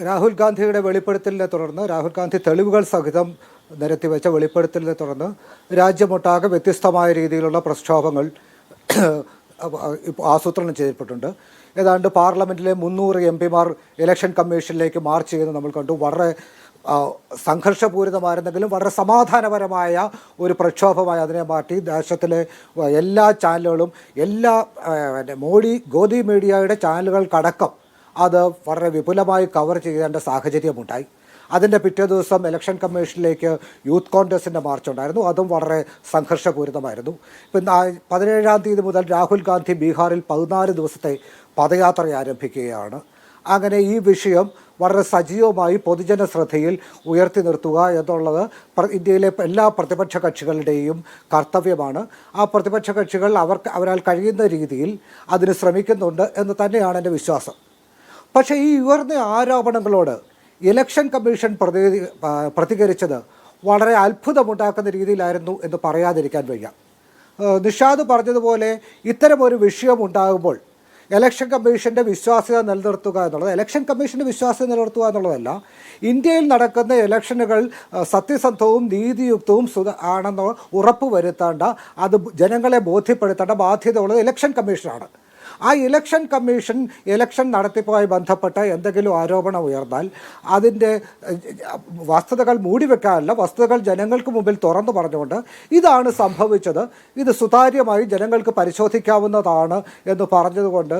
രാഹുൽ ഗാന്ധിയുടെ വെളിപ്പെടുത്തലിനെ തുടർന്ന് രാഹുൽ ഗാന്ധി തെളിവുകൾ സഹിതം നിരത്തിവെച്ച വെളിപ്പെടുത്തലിനെ തുടർന്ന് രാജ്യമൊട്ടാകെ വ്യത്യസ്തമായ രീതിയിലുള്ള പ്രക്ഷോഭങ്ങൾ ആസൂത്രണം ചെയ്യപ്പെട്ടിട്ടുണ്ട്. ഏതാണ്ട് പാർലമെൻറ്റിലെ 300 MP ഇലക്ഷൻ കമ്മീഷനിലേക്ക് മാർച്ച് ചെയ്യുന്നത് നമ്മൾ കണ്ടു. വളരെ സംഘർഷപൂരിതമായിരുന്നെങ്കിലും വളരെ സമാധാനപരമായ ഒരു പ്രക്ഷോഭമായി അതിനെ മാറ്റി ദേശത്തിലെ എല്ലാ ചാനലുകളും ഗോദി മീഡിയയുടെ ചാനലുകൾക്കടക്കം അത് വളരെ വിപുലമായി കവർ ചെയ്യേണ്ട സാഹചര്യമുണ്ടായി. അതിൻ്റെ പിറ്റേ ദിവസം ഇലക്ഷൻ കമ്മീഷനിലേക്ക് യൂത്ത് കോൺഗ്രസിൻ്റെ മാർച്ചുണ്ടായിരുന്നു. അതും വളരെ സംഘർഷപൂരിതമായിരുന്നു. ഇപ്പം 17-ാം തീയതി മുതൽ രാഹുൽ ഗാന്ധി ബീഹാറിൽ 14 ദിവസത്തെ പദയാത്ര ആരംഭിക്കുകയാണ്. അങ്ങനെ ഈ വിഷയം വളരെ സജീവമായി പൊതുജന ശ്രദ്ധയിൽ ഉയർത്തി നിർത്തുക എന്നുള്ളത് ഇന്ത്യയിലെ എല്ലാ പ്രതിപക്ഷ കക്ഷികളുടെയും കർത്തവ്യമാണ്. ആ പ്രതിപക്ഷ കക്ഷികൾ അവരാൽ കഴിയുന്ന രീതിയിൽ അതിന് ശ്രമിക്കുന്നുണ്ട് എന്ന് തന്നെയാണ് എൻ്റെ വിശ്വാസം. പക്ഷേ ഈ ഉയർന്ന ആരോപണങ്ങളോട് ഇലക്ഷൻ കമ്മീഷൻ പ്രതികരിച്ചത് വളരെ അത്ഭുതമുണ്ടാക്കുന്ന രീതിയിലായിരുന്നു എന്ന് പറയാതിരിക്കാൻ വയ്യ. നിഷാദ് പറഞ്ഞതുപോലെ ഇത്തരമൊരു വിഷയം ഉണ്ടാകുമ്പോൾ ഇലക്ഷൻ കമ്മീഷൻ്റെ വിശ്വാസ്യത നിലനിർത്തുക എന്നുള്ളത് എന്നുള്ളതല്ല, ഇന്ത്യയിൽ നടക്കുന്ന ഇലക്ഷനുകൾ സത്യസന്ധവും നീതിയുക്തവും ആണെന്ന് ഉറപ്പുവരുത്തേണ്ട, അത് ജനങ്ങളെ ബോധ്യപ്പെടുത്തേണ്ട ബാധ്യതയുള്ളത് ഇലക്ഷൻ കമ്മീഷനാണ്. ആ ഇലക്ഷൻ കമ്മീഷൻ ഇലക്ഷൻ നടത്തിപ്പുമായി ബന്ധപ്പെട്ട എന്തെങ്കിലും ആരോപണം ഉയർന്നാൽ അതിൻ്റെ വസ്തുതകൾ മൂടിവെക്കാനല്ല, വസ്തുതകൾ ജനങ്ങൾക്ക് മുമ്പിൽ തുറന്നു പറഞ്ഞുകൊണ്ട് ഇതാണ് സംഭവിച്ചത്, ഇത് സുതാര്യമായി ജനങ്ങൾക്ക് പരിശോധിക്കാവുന്നതാണ് എന്ന് പറഞ്ഞതുകൊണ്ട്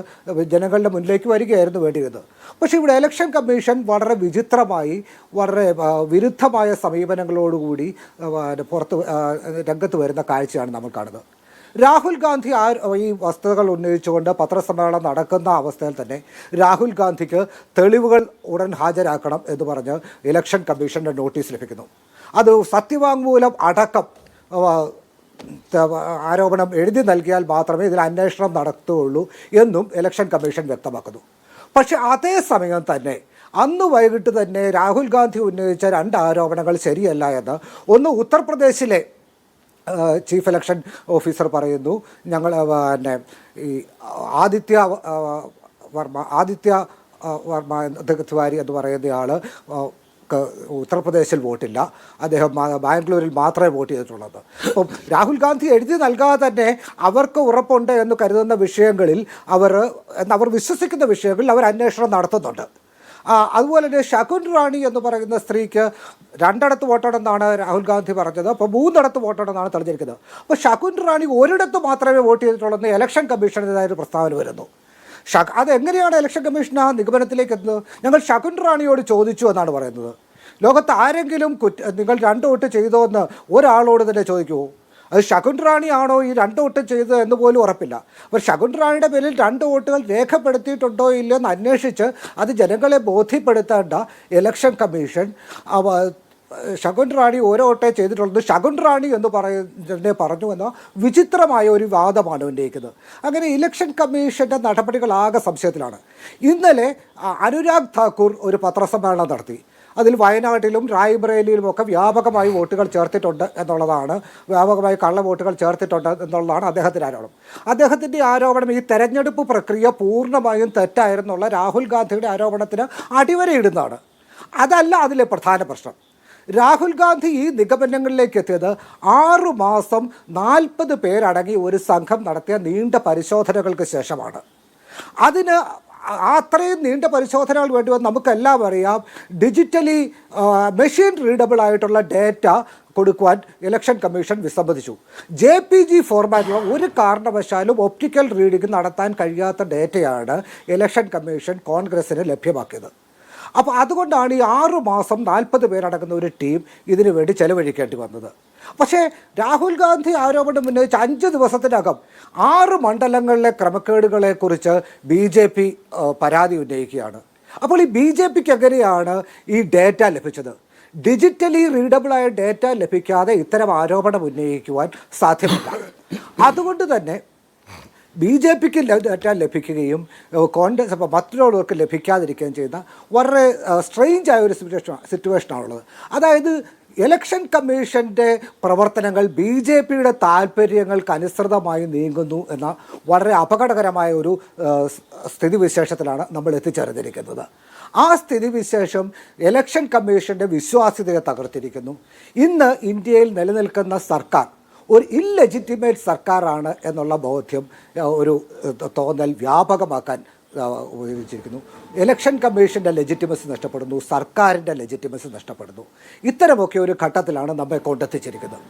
ജനങ്ങളുടെ മുന്നിലേക്ക് വരികയായിരുന്നു വേണ്ടിയിരുന്നത്. പക്ഷേ ഇവിടെ ഇലക്ഷൻ കമ്മീഷൻ വളരെ വിചിത്രമായി, വളരെ വിരുദ്ധമായ സമീപനങ്ങളോടുകൂടി രംഗത്ത് വരുന്ന കാഴ്ചയാണ് നമ്മൾ കാണുന്നത്. രാഹുൽ ഗാന്ധി ഈ വസ്തുതകൾ ഉന്നയിച്ചുകൊണ്ട് പത്രസമ്മേളനം നടക്കുന്ന അവസ്ഥയിൽ തന്നെ രാഹുൽ ഗാന്ധിക്ക് തെളിവുകൾ ഉടൻ ഹാജരാക്കണം എന്ന് പറഞ്ഞ് ഇലക്ഷൻ കമ്മീഷൻ്റെ നോട്ടീസ് ലഭിക്കുന്നു. അത് സത്യവാങ്മൂലം അടക്കം ആരോപണം എഴുതി നൽകിയാൽ മാത്രമേ ഇതിൽ അന്വേഷണം നടത്തുകയുള്ളൂ എന്നും ഇലക്ഷൻ കമ്മീഷൻ വ്യക്തമാക്കുന്നു. പക്ഷേ അതേസമയം തന്നെ അന്ന് വൈകിട്ട് തന്നെ രാഹുൽ ഗാന്ധി ഉന്നയിച്ച 2 ആരോപണങ്ങൾ ശരിയല്ല എന്ന്. ഒന്ന്, ഉത്തർപ്രദേശിലെ ചീഫ് ഇലക്ഷൻ ഓഫീസർ പറയുന്നു, ഞങ്ങൾ ഈ ആദിത്യ വർമ്മ തിവാരി എന്ന് പറയുന്നയാൾ ഉത്തർപ്രദേശിൽ വോട്ടില്ല, അദ്ദേഹം ബാംഗ്ലൂരിൽ മാത്രമേ വോട്ട് ചെയ്തിട്ടുള്ളത്. അപ്പം രാഹുൽ ഗാന്ധി എഴുതി നൽകാതെ തന്നെ അവർക്ക് ഉറപ്പുണ്ട് എന്ന് കരുതുന്ന വിഷയങ്ങളിൽ അവർ വിശ്വസിക്കുന്ന വിഷയങ്ങളിൽ അവർ അന്വേഷണം നടത്തുന്നുണ്ട്. അതുപോലെ തന്നെ ശകുൻ റാണി എന്ന് പറയുന്ന സ്ത്രീക്ക് 2 വോട്ടാണെന്നാണ് രാഹുൽ ഗാന്ധി പറഞ്ഞത്. അപ്പോൾ 3 വോട്ടാണെന്നാണ് തെളിഞ്ഞിരിക്കുന്നത്. അപ്പോൾ ശകുൻ റാണി ഒരിടത്ത് മാത്രമേ വോട്ട് ചെയ്തിട്ടുള്ളൂ ഇലക്ഷൻ കമ്മീഷൻ്റെതായൊരു പ്രസ്താവന വരുന്നു. അതെങ്ങനെയാണ് ഇലക്ഷൻ കമ്മീഷൻ ആ നിഗമനത്തിലേക്ക് എത്തുന്നത്? ഞങ്ങൾ ശകുൻ റാണിയോട് ചോദിച്ചു എന്നാണ് പറയുന്നത്. ലോകത്ത് ആരെങ്കിലും നിങ്ങൾ 2 വോട്ട് ചെയ്തോ എന്ന് ഒരാളോട് തന്നെ ചോദിക്കുമോ? അത് ശകുൻ റാണിയാണോ ഈ 2 വോട്ട് ചെയ്തത് എന്ന് പോലും ഉറപ്പില്ല. അപ്പോൾ ശകുൻ റാണിയുടെ പേരിൽ 2 വോട്ടുകൾ രേഖപ്പെടുത്തിയിട്ടുണ്ടോ ഇല്ലയോ എന്ന് അന്വേഷിച്ച് അത് ജനങ്ങളെ ബോധ്യപ്പെടുത്തേണ്ട ഇലക്ഷൻ കമ്മീഷൻ ശകുൻ റാണി ഓരോ വോട്ടേ ചെയ്തിട്ടുള്ളത് ശകുൻ റാണി എന്ന് പറഞ്ഞു എന്ന വിചിത്രമായ ഒരു വാദമാണ് ഉന്നയിക്കുന്നത്. അങ്ങനെ ഇലക്ഷൻ കമ്മീഷൻ്റെ നടപടികളാകെ സംശയത്തിലാണ്. ഇന്നലെ അനുരാഗ് താക്കൂർ ഒരു പത്രസമ്മേളനം നടത്തി. അതിൽ വയനാട്ടിലും റായ്ബറേലിയിലുമൊക്കെ വ്യാപകമായി വോട്ടുകൾ ചേർത്തിട്ടുണ്ട് എന്നുള്ളതാണ്, വ്യാപകമായി കള്ള വോട്ടുകൾ ചേർത്തിട്ടുണ്ട് എന്നുള്ളതാണ് അദ്ദേഹത്തിൻ്റെ ആരോപണം. അദ്ദേഹത്തിൻ്റെ ആരോപണം ഈ തെരഞ്ഞെടുപ്പ് പ്രക്രിയ പൂർണ്ണമായും തെറ്റായിരുന്നുള്ള രാഹുൽ ഗാന്ധിയുടെ ആരോപണത്തിന് അടിവരയിടുന്നതാണ്. അതല്ല അതിലെ പ്രധാന പ്രശ്നം. രാഹുൽ ഗാന്ധി ഈ നിഗമനങ്ങളിലേക്ക് എത്തിയത് 6 മാസം 40 പേരടങ്ങി ഒരു സംഘം നടത്തിയ നീണ്ട പരിശോധനകൾക്ക് ശേഷമാണ്. അതിന് അത്രയും നീണ്ട പരിശോധനകൾ വേണ്ടി വന്ന് നമുക്കെല്ലാം അറിയാം. ഡിജിറ്റലി മെഷീൻ റീഡബിൾ ആയിട്ടുള്ള ഡേറ്റ കൊടുക്കുവാൻ ഇലക്ഷൻ കമ്മീഷൻ വിസമ്മതിച്ചു. JPG ഫോർമാറ്റിലുള്ള ഒരു കാരണവശാലും ഒപ്റ്റിക്കൽ റീഡിംഗ് നടത്താൻ കഴിയാത്ത ഡേറ്റയാണ് ഇലക്ഷൻ കമ്മീഷൻ കോൺഗ്രസ്സിന് ലഭ്യമാക്കിയത്. അപ്പോൾ അതുകൊണ്ടാണ് ഈ 6 മാസം 40 പേരടങ്ങുന്ന ഒരു ടീം ഇതിനു വേണ്ടി ചെലവഴിക്കേണ്ടി വന്നത്. പക്ഷേ രാഹുൽ ഗാന്ധി ആരോപണം ഉന്നയിച്ച് 5 ദിവസത്തിനകം 6 മണ്ഡലങ്ങളിലെ ക്രമക്കേടുകളെക്കുറിച്ച് BJP പരാതി ഉന്നയിക്കുകയാണ്. അപ്പോൾ ഈ BJPക്ക് എങ്ങനെയാണ് ഈ ഡേറ്റ ലഭിച്ചത്? ഡിജിറ്റലി റീഡബിളായ ഡേറ്റ ലഭിക്കാതെ ഇത്തരം ആരോപണം ഉന്നയിക്കുവാൻ സാധ്യമല്ല. അതുകൊണ്ട് തന്നെ BJPക്ക് ഡേറ്റ ലഭിക്കുകയും കോൺഗ്രസ് മറ്റുള്ളവർക്ക് ലഭിക്കാതിരിക്കുകയും ചെയ്യുന്ന വളരെ സ്ട്രെയിഞ്ചായ ഒരു സിറ്റുവേഷനാണുള്ളത്. അതായത് ഇലക്ഷൻ കമ്മീഷൻ്റെ പ്രവർത്തനങ്ങൾ BJPയുടെ താല്പര്യങ്ങൾക്ക് അനുസൃതമായി നീങ്ങുന്നു എന്ന വളരെ അപകടകരമായ ഒരു സ്ഥിതിവിശേഷത്തിലാണ് നമ്മൾ എത്തിച്ചേർന്നിരിക്കുന്നത്. ആ സ്ഥിതിവിശേഷം ഇലക്ഷൻ കമ്മീഷൻ്റെ വിശ്വാസ്യതയെ തകർത്തിരിക്കുന്നു. ഇന്ന് ഇന്ത്യയിൽ നിലനിൽക്കുന്ന സർക്കാർ ഒരു ഇല്ലെജിറ്റിമേറ്റ് സർക്കാരാണ് എന്നുള്ള ബോധ്യം ഒരു തോന്നൽ വ്യാപകമാക്കാൻ ഉപയോഗിച്ചിരിക്കുന്നു. ഇലക്ഷൻ കമ്മീഷൻ്റെ ലെജിറ്റിമസി നഷ്ടപ്പെടുന്നു, സർക്കാരിൻ്റെ ലെജിറ്റിമസി നഷ്ടപ്പെടുന്നു. ഇത്തരമൊക്കെ ഒരു ഘട്ടത്തിലാണ് നമ്മെ കൊണ്ടെത്തിച്ചിരിക്കുന്നത്.